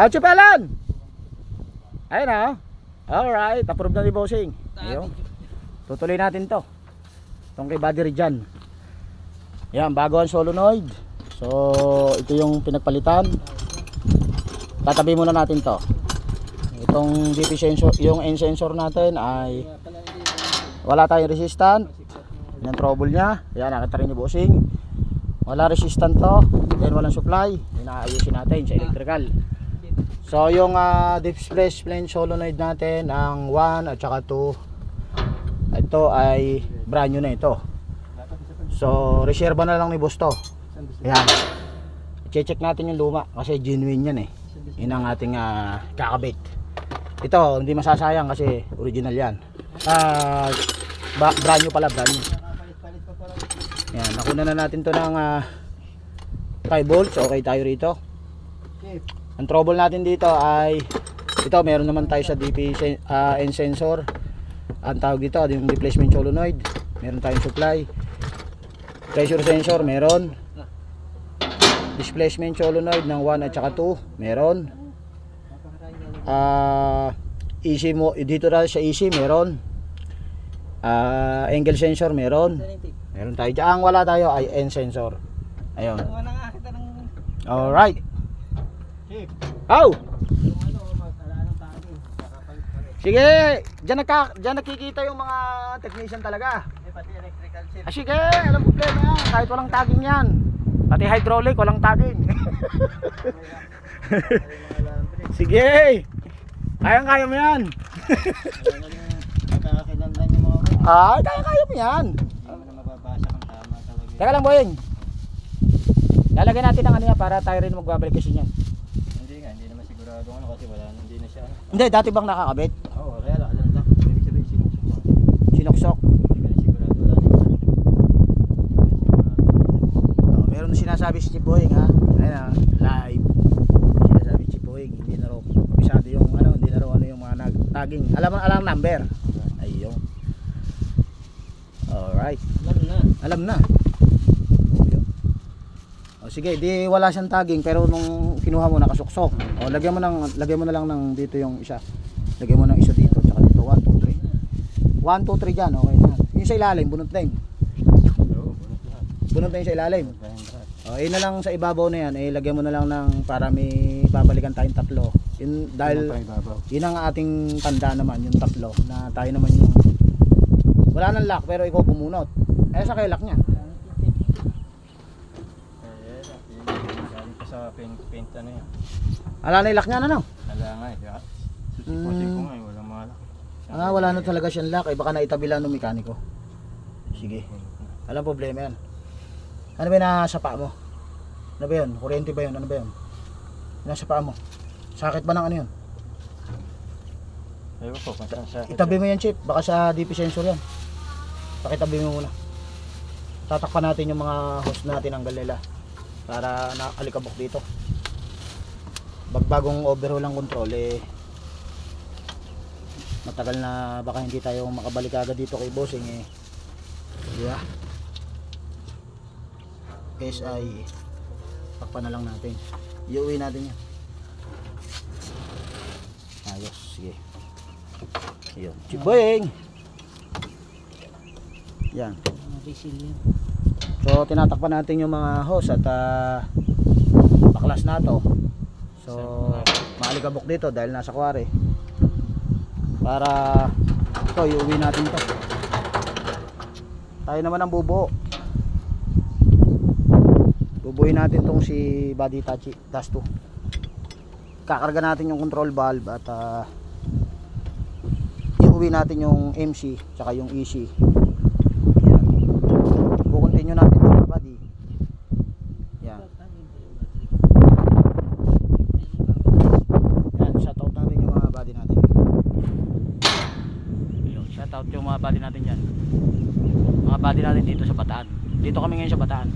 Chupelan! Ayun na. Alright, approve na ni Bossing. Ayun. Tutuloy natin to. Itong kay Buddy Rijan. Yan, bago ang solenoid. So, ito yung pinagpalitan. Tatabi muna natin to. Itong DP sensor, yung N sensor natin ay wala tayong resistant. Yan trouble nya. Yan, nakita rin ni Bossing. Wala resistant to. Then walang supply. Inaayusin natin sa electrical. So yung displacement solenoid natin ang 1 at saka 2, ito ay brand new na ito. So reserva na lang ni boss to. Ayan, i-check natin yung luma kasi genuine yan eh. Yun ang ating kakabit. Ito hindi masasayang kasi original yan. Brand new pala, brand new. Ayan, nakuna na natin to ng 5 volts. Okay tayo rito. Ang trouble natin dito ay ito, meron naman tayo sa DP N sensor. Ang tawag dito yung displacement solenoid. Meron tayong supply. Pressure sensor meron. Displacement solenoid ng 1 at saka 2 meron. EC mo dito na sa EC meron. Angle sensor meron. Meron tayo. Ang wala tayo ay N sensor. Ayun. Alright. Oh! Sige, diyan nakikita yung mga technician talaga. Pati electrical set. Sige, alam problema yan. Kahit walang tagging yan. Pati hydraulic, walang tagging. Sige. Kayang-kaya mo yan. Nakakakilanlan yung mga Kaya-kaya mo yan. hindi mo mababasa kung tama talaga. Teka lang, Boyeng. Lalagyan natin ang ano yan para tayo rin magbabalik kasi yan. Hindi naman sigurado kasi wala, hindi na siya. Hindi, dati bang nakakabit? Oo, kaya alam lang. Ibig sabihin sinuksok lang. Sinuksok. Hindi ka na sigurado, wala naman. Meron na sinasabi si Chip Boyeng ha. Ayun live. Sinasabi si Chip Boyeng, hindi na raw kabisado yung ano, hindi na raw ano yung mga tagging. Alam number. Ayun. Alright. Alam na. Sige, di wala siyang tagging pero nung kinuha mo nakasuksok. O lagyan mo na lang ng dito yung isa. Lagyan mo ng isa dito, tsaka dito 1 2 3. 1 2 3 diyan, okay na. Yung sa ilalim bunot na yun. Oo, bunot lahat. Bunot na yung sa ilalim. Ayun na lang sa ibabaw na yan, lagyan mo na lang ng para may babalikan tayong tatlo. Yun dahil yun ang ating tanda naman, yung tatlo na tayo naman yung wala nang lock pero ikaw bumunot. Sa kay lock niya. Sa paint ano yan. Ala na yung lock niya ano? Wala nga eh. Susiposin ko nga eh, walang mga lock. Wala na talaga siyang lock, baka naitabi lang ng mekaniko. Sige. Alam problema yan. Ano ba yung nasa paa mo? Ano ba yun? Kuryente ba yun? Ano ba yun? Nasa paa mo? Sakit ba ng ano yun? Ayun po, sakit. Itabi mo yan, Chip. Baka sa DP sensor yan. Pakitabi mo muna. Tatakpan natin yung mga hose natin ng galila para nakalikabok dito. Bagong overhaul ang control matagal na baka hindi tayo makabalik agad dito kay Bossing yeah. SI takpan na lang natin, iuwi natin yan. Ayos, sige. Ayun, Chip Boyeng yan. So tinatakpan natin yung mga hose at baklas na to. So maalikabok dito dahil nasa kuwari. Para ito iuwi natin to. Tayo naman ang bubuo. Bubuin natin tong si Body Touch Dash 2. Kakarga natin yung control valve at iuwi natin yung MC tsaka yung EC. Yan. Kukontinue natin yung body. Yan. Yan, shoutout natin yung mga body natin. Shoutout yung mga body natin dyan. Mga body natin dito sa Bataan. Dito kami ngayon sa Bataan.